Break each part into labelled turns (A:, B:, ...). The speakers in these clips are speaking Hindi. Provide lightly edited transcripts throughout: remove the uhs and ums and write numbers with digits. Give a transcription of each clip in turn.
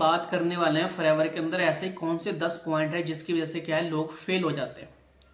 A: बात करने वाले हैं फॉरएवर के अंदर ऐसे कौन से 10 पॉइंट है जिसकी वजह से क्या है लोग फेल हो जाते हैं।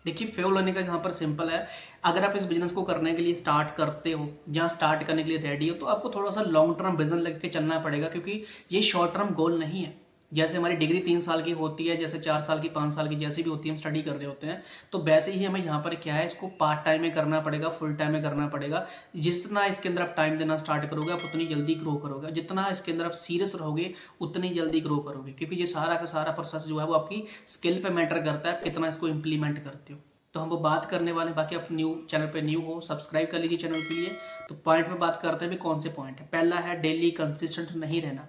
A: देखिए फेल होने का यहाँ पर सिंपल है। अगर आप इस बिजनेस को करने के लिए स्टार्ट करते हो, जहाँ स्टार्ट करने के लिए रेडी हो, तो आपको थोड़ा सा लॉन्ग टर्म विजन लेके चलना पड़ेगा, क्योंकि ये शॉर्ट टर्म गोल नहीं है। जैसे हमारी डिग्री 3 साल की होती है, जैसे 4 साल की 5 साल की जैसी भी होती है, हम स्टडी कर रहे होते हैं, तो वैसे ही हमें यहाँ पर क्या है, इसको पार्ट टाइम में करना पड़ेगा, फुल टाइम में करना पड़ेगा। जितना इसके अंदर आप टाइम देना स्टार्ट करोगे, आप उतनी जल्दी ग्रो करोगे। जितना इसके अंदर आप सीरियस रहोगे, उतनी जल्दी ग्रो करोगे, क्योंकि ये सारा का सारा प्रोसेस जो है वो आपकी स्किल पे मैटर करता है, कितना इसको इंप्लीमेंट करते हो। तो हम वो बात करने वाले हैं। बाकी आप न्यू चैनल पे न्यू हो, सब्सक्राइब कर लीजिए चैनल के लिए। तो पॉइंट में बात करते हैं भी कौन से पॉइंट है। पहला है डेली कंसिस्टेंट नहीं रहना।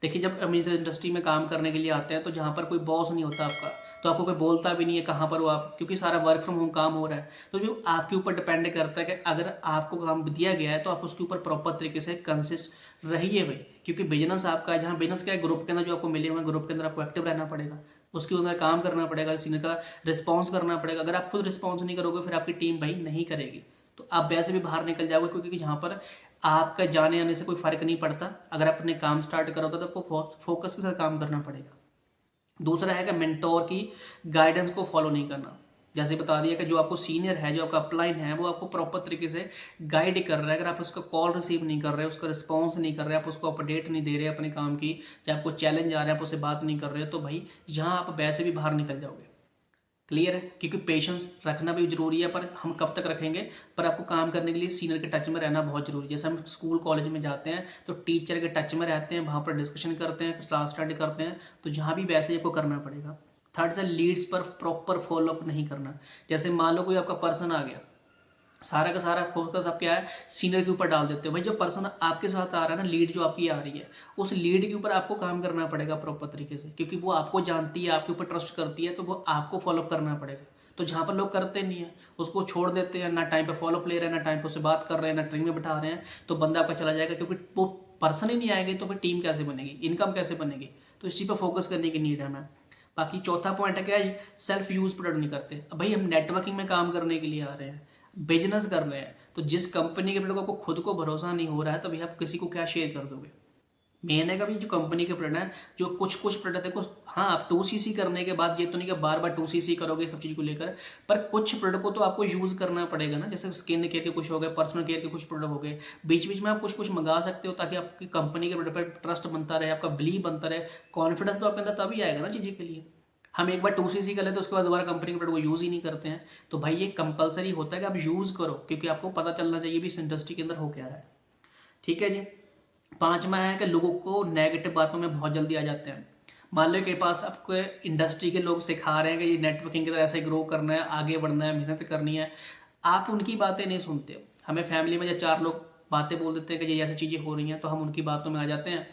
A: देखिए जब हम इस इंडस्ट्री में काम करने के लिए आते हैं, तो जहाँ पर कोई बॉस नहीं होता आपका, तो आपको कोई बोलता भी नहीं है कहाँ पर हो आप, क्योंकि सारा वर्क फ्रॉम होम काम हो रहा है। तो जो आपके ऊपर डिपेंड करता है कि अगर आपको काम दिया गया है तो आप उसके ऊपर प्रॉपर तरीके से कंसिस्ट रहिए भाई, क्योंकि बिजनेस आपका है। जहाँ बिजनेस क्या है, ग्रुप के अंदर जो आपको मिले हुए ग्रुप के अंदर आपको एक्टिव रहना पड़ेगा, उसके अंदर काम करना पड़ेगा, सीनियर का रिस्पॉन्स करना पड़ेगा। अगर आप खुद रिस्पॉन्स नहीं करोगे, फिर आपकी टीम भाई नहीं करेगी, तो आप वैसे भी बाहर निकल जाओगे, क्योंकि यहाँ पर आपका जाने आने से कोई फर्क नहीं पड़ता। अगर आप अपने काम स्टार्ट करो तो आपको फोकस के साथ काम करना पड़ेगा। दूसरा है कि मेंटोर की गाइडेंस को फॉलो नहीं करना। जैसे बता दिया कि जो आपको सीनियर है, जो आपका अपलाइन है, वो आपको प्रॉपर तरीके से गाइड कर रहा है। अगर आप उसका कॉल रिसीव नहीं कर रहे, उसका रिस्पॉन्स नहीं कर रहे, आप उसको अपडेट नहीं दे रहे अपने काम की, चाहे आपको चैलेंज आ रहा है, आप उससे बात नहीं कर रहे, तो भाई यहाँ आप वैसे भी बाहर निकल जाओगे। क्लियर है, क्योंकि पेशेंस रखना भी जरूरी है, पर हम कब तक रखेंगे। पर आपको काम करने के लिए सीनियर के टच में रहना बहुत जरूरी है। जैसे हम स्कूल कॉलेज में जाते हैं तो टीचर के टच में रहते हैं, वहाँ पर डिस्कशन करते हैं, क्लास स्टडी करते हैं, तो यहाँ भी वैसे ही आपको करना पड़ेगा। थर्ड से लीड्स पर प्रॉपर फॉलोअप नहीं करना। जैसे मान लो कोई आपका पर्सन आ गया, सारा का सारा फोकस आप क्या है, सीनियर के ऊपर डाल देते हो। भाई जो पर्सन आपके साथ आ रहा है ना, लीड जो आपकी आ रही है, उस लीड के ऊपर आपको काम करना पड़ेगा प्रॉपर तरीके से, क्योंकि वो आपको जानती है, आपके ऊपर ट्रस्ट करती है, तो वो आपको फॉलोअप करना पड़ेगा। तो जहाँ पर लोग करते नहीं है, उसको छोड़ देते हैं, ना टाइम पे फॉलोअप ले रहे हैं, ना टाइम पे उससे बात कर रहे हैं, ना ट्रेनिंग में बिठा रहे हैं, तो बंदा आपका चला जाएगा। क्योंकि वो पर्सन ही नहीं आएगी तो फिर टीम कैसे बनेगी, इनकम कैसे बनेगी। तो इसी पर फोकस करने की नीड है हमें। बाकी चौथा पॉइंट है क्या है, सेल्फ यूज प्रोडक्ट नहीं करते। अब भाई हम नेटवर्किंग में काम करने के लिए आ रहे हैं, बिजनेस कर रहे हैं, तो जिस कंपनी के प्रोडक्ट को खुद को भरोसा नहीं हो रहा है, तो भैया आप किसी को क्या शेयर कर दोगे। मेन है कभी जो कंपनी के प्रोडक्ट है, जो कुछ कुछ प्रोडक्ट देखो, हाँ आप 2cc करने के बाद ये तो नहीं कि बार बार 2cc करोगे सब चीज़ को लेकर, पर कुछ प्रोडक्ट को तो आपको यूज़ करना पड़ेगा ना। जैसे स्किन केयर के कुछ हो गए, पर्सनल केयर के कुछ प्रोडक्ट हो गए, बीच बीच में आप कुछ कुछ मंगा सकते हो, ताकि आपकी कंपनी के प्रोडक्ट पर ट्रस्ट बनता रहे, आपका बिलीव बनता रहे, कॉन्फिडेंस तो आपके अंदर तभी आएगा ना चीज़ें के लिए। हम एक बार 2cc कर लेते हैं, उसके बाद दोबारा कंपनी के प्रोडक्ट को यूज़ ही नहीं करते हैं, तो भाई ये कंपलसरी होता है कि आप यूज़ करो, क्योंकि आपको पता चलना चाहिए भी इस इंडस्ट्री के अंदर हो क्या रहा है। ठीक है जी। पांचवा है कि लोगों को नेगेटिव बातों में बहुत जल्दी आ जाते हैं। मान लो के पास आपको इंडस्ट्री के लोग सिखा रहे हैं कि ये नेटवर्किंग की तरह ऐसे ग्रो करना है, आगे बढ़ना है, मेहनत करनी है, आप उनकी बातें नहीं सुनते। हमें फैमिली में जब 4 लोग बातें बोल देते हैं कि ये ऐसी चीज़ें हो रही हैं, तो हम उनकी बातों में आ जाते हैं,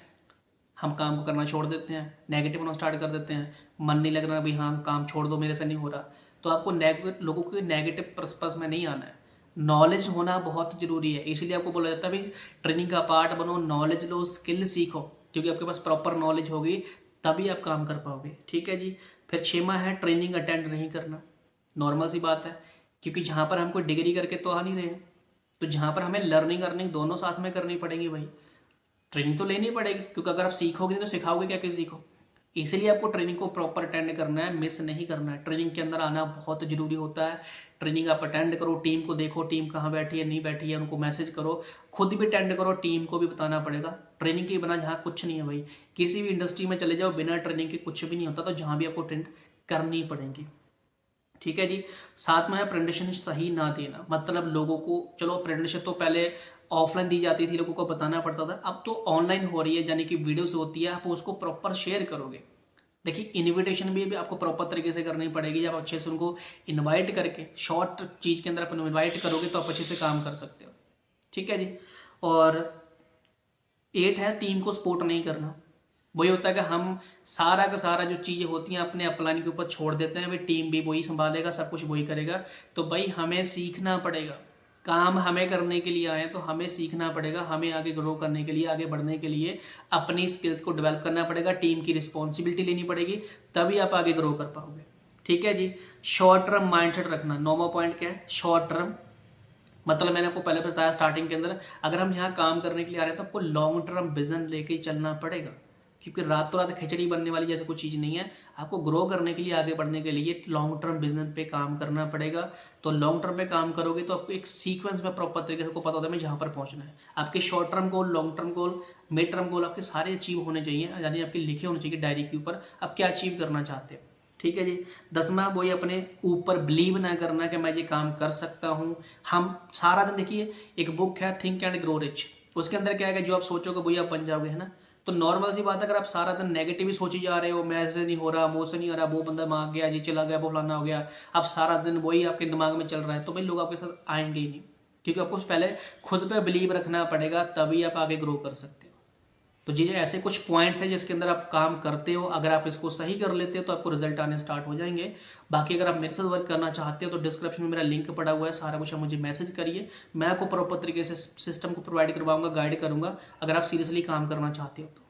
A: हम काम को करना छोड़ देते हैं, नेगेटिव होना स्टार्ट कर देते हैं, मन नहीं लगना भी हाँ काम छोड़ दो, मेरे से नहीं हो रहा। तो आपको लोगों के नेगेटिव पर्पस में नहीं आना है। नॉलेज होना बहुत जरूरी है, इसलिए आपको बोला जाता है भाई ट्रेनिंग का पार्ट बनो, नॉलेज लो, स्किल सीखो, क्योंकि आपके पास प्रॉपर नॉलेज होगी तभी आप काम कर पाओगे। ठीक है जी। फिर 6वां है ट्रेनिंग अटेंड नहीं करना। नॉर्मल सी बात है, क्योंकि जहाँ पर हम कोई डिग्री करके तो आ नहीं रहे हैं, तो जहाँ पर हमें लर्निंग अर्निंग दोनों साथ में करनी पड़ेगी भाई। ट्रेनिंग तो लेनी पड़ेगी, क्योंकि अगर आप सीखोगे नहीं तो सिखाओगे क्या किसी को। इसलिए आपको ट्रेनिंग को प्रॉपर अटेंड करना है, मिस नहीं करना है। ट्रेनिंग के अंदर आना बहुत जरूरी होता है। ट्रेनिंग आप अटेंड करो, टीम को देखो, टीम कहाँ बैठी है नहीं बैठी है, उनको मैसेज करो, खुद भी अटेंड करो, टीम को भी बताना पड़ेगा। ट्रेनिंग के बिना जहाँ कुछ नहीं है भाई। किसी भी इंडस्ट्री में चले जाओ, बिना ट्रेनिंग के कुछ भी नहीं होता, तो जहाँ भी आपको ट्रेनिंग करनी पड़ेगी। ठीक है जी। साथ में है प्रेजेंटेशन सही ना देना। मतलब लोगों को, चलो प्रेजेंटेशन तो पहले ऑफलाइन दी जाती थी, लोगों को बताना पड़ता था, अब तो ऑनलाइन हो रही है, यानी कि वीडियोस होती है, आप उसको प्रॉपर शेयर करोगे। देखिए इनविटेशन भी आपको प्रॉपर तरीके से करनी पड़ेगी। जब अच्छे से उनको इनवाइट करके शॉर्ट चीज़ के अंदर अपन इनवाइट करोगे, तो आप अच्छे से काम कर सकते हो। ठीक है जी। और 8 है टीम को सपोर्ट नहीं करना। वही होता है कि हम सारा का सारा जो चीज़ें होती हैं अपने अपलाइन के ऊपर छोड़ देते हैं, भाई टीम भी वही संभालेगा, सब कुछ वही करेगा। तो भाई हमें सीखना पड़ेगा, काम हमें करने के लिए आए तो हमें सीखना पड़ेगा, हमें आगे ग्रो करने के लिए, आगे बढ़ने के लिए अपनी स्किल्स को डेवलप करना पड़ेगा, टीम की रिस्पॉन्सिबिलिटी लेनी पड़ेगी, तभी आप आगे ग्रो कर पाओगे। ठीक है जी। शॉर्ट टर्म माइंडसेट रखना। 9वां पॉइंट क्या है, शॉर्ट टर्म। मतलब मैंने आपको पहले बताया स्टार्टिंग के अंदर, अगर हम यहाँ काम करने के लिए आ रहे हैं तो आपको लॉन्ग टर्म विजन लेके चलना पड़ेगा, क्योंकि रातों रात खिचड़ी बनने वाली जैसे कुछ चीज़ नहीं है। आपको ग्रो करने के लिए, आगे बढ़ने के लिए लॉन्ग टर्म बिजनेस पे काम करना पड़ेगा। तो लॉन्ग टर्म पे काम करोगे तो आपको एक सीक्वेंस में प्रॉपर तरीके से आपको पता होता है मैं यहाँ पर पहुँचना है। आपके short term goal, long term goal, mid term goal आपके सारे अचीव होने चाहिए, यानी आपके लिखे होने चाहिए डायरी के ऊपर आप क्या अचीव करना चाहते हो। ठीक है जी। 10वां वही अपने ऊपर बिलीव ना करना कि मैं ये काम कर सकता हूँ। हम सारा दिन देखिए, एक बुक है थिंक एंड ग्रो रिच, उसके अंदर क्या है कि जो आप सोचोगे वही आप बन जाओगे, है ना। तो नॉर्मल सी बात है, अगर आप सारा दिन नेगेटिव ही सोची जा रहे हो, मैं से नहीं हो रहा, मुझसे नहीं हो रहा, वो बंदा मांग गया, ये चला गया, वो फलाना हो गया, आप सारा दिन वही आपके दिमाग में चल रहा है, तो भाई लोग आपके साथ आएंगे ही नहीं। क्योंकि आपको पहले खुद पे बिलीव रखना पड़ेगा, तभी आप आगे ग्रो कर सकते हो। तो जी ऐसे कुछ पॉइंट्स हैं जिसके अंदर आप काम करते हो, अगर आप इसको सही कर लेते हो तो आपको रिजल्ट आने स्टार्ट हो जाएंगे। बाकी अगर आप मेरे साथ वर्क करना चाहते हो तो डिस्क्रिप्शन में मेरा लिंक पड़ा हुआ है, सारा कुछ आप मुझे मैसेज करिए, मैं आपको प्रॉपर तरीके से सिस्टम को प्रोवाइड करवाऊंगा, गाइड करूंगा, अगर आप सीरियसली काम करना चाहते हो तो।